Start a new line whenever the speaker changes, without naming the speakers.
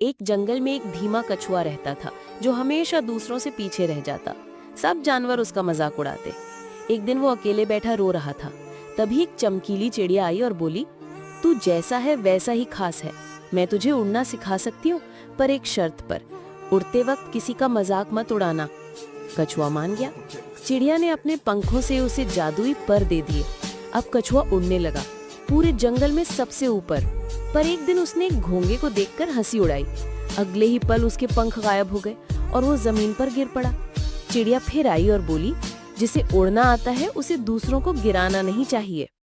एक जंगल में एक धीमा कछुआ रहता था जो हमेशा दूसरों से पीछे रह जाता। सब जानवर उसका मजाक उड़ाते। एक दिन वो अकेले बैठा रो रहा था। तभी एक चमकीली चिड़िया आई और बोली, तू जैसा है वैसा ही खास है। मैं तुझे उड़ना सिखा सकती हूँ, पर एक शर्त पर। उड़ते वक्त किसी का मजाक मत उड़ाना। कछुआ मान गया। चिड़िया ने अपने पंखों से उसे जादुई पर दे दिए। अब कछुआ उड़ने लगा, पूरे जंगल में सबसे ऊपर। पर एक दिन उसने एक घोंगे को देखकर हंसी उड़ाई। अगले ही पल उसके पंख गायब हो गए और वो जमीन पर गिर पड़ा। चिड़िया फिर आई और बोली, जिसे उड़ना आता है उसे दूसरों को गिराना नहीं चाहिए।